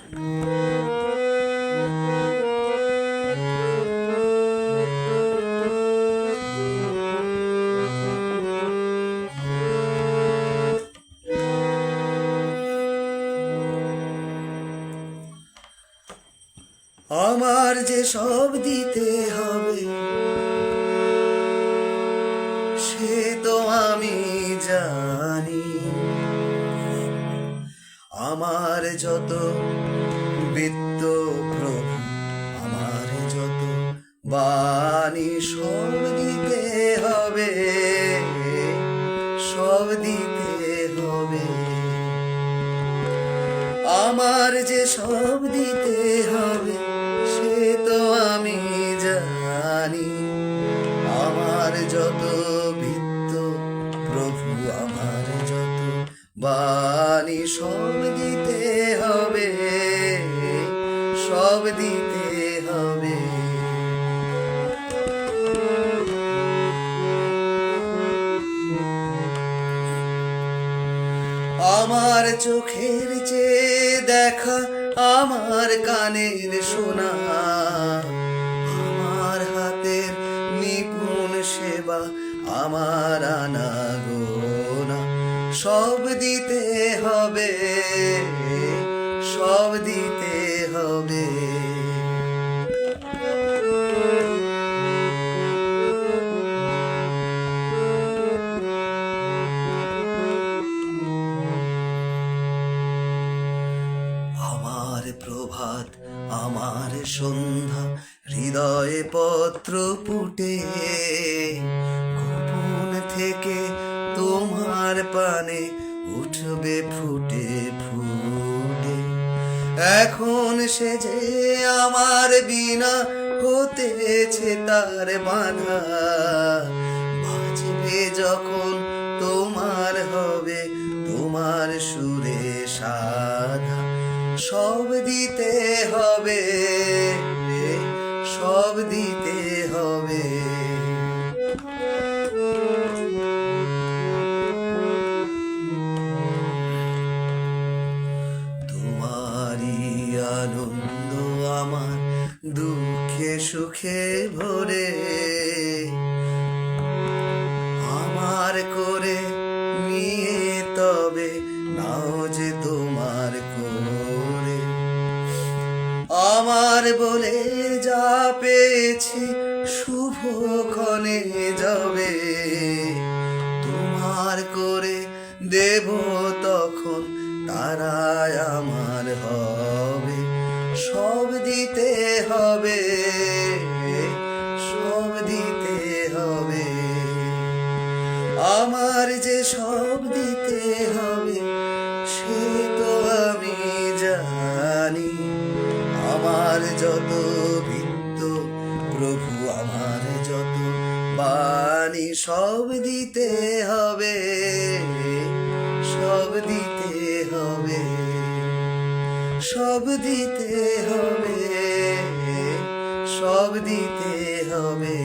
আমার যে সব দিতে হবে সে তো আমি জানি, আমার যত বৃত্ত প্রভু, আমার যত বাণী সব দিতে হবে, সব দিতে হবে। আমার যে সব দিতে হবে সে তো আমি জানি, আমার যত বৃত্ত প্রভু, আমার যত বাণী সব দিতে হবে, সব দিতে হবে। আমার চোখের চেয়ে দেখা, আমার কানের শোনা, আমার হাতের নিপুণ সেবা, আমার আনাগোনা সব দিতে হবে, সব দিতে হবে। আমার প্রভাত, আমার সন্ধ্যা, হৃদয়ে পত্র পুটে, গোপন থেকে তোমার পানে উঠবে ফুটে ফুটে। এখন সে যে আমার বিনা হতেছে তার বাঁধা, বাজবে যখন তোমার হবে তোমার সুরে সাধা, সব দিতে হবে, সব দিতে হবে। তোমারই আনন্দ আমার দুঃখে সুখে ভরে, আমার করে নিয়ে তবে নাও যে তোমার করে, আমার বলে যা পেয়েছি শুভক্ষণে যাবে, তোমার করে দেব তখন তারাই আমার হবে, সব দিতে হবে, সব দিতে হবে। আমার যে সব দিতে হবে সে তো আমি জানি, আমার যত বৃত্ত প্রভু, আমার যত বাণী সব দিতে হবে, সব দিতে হবে, সব দিতে হবে, সব দিতে হবে।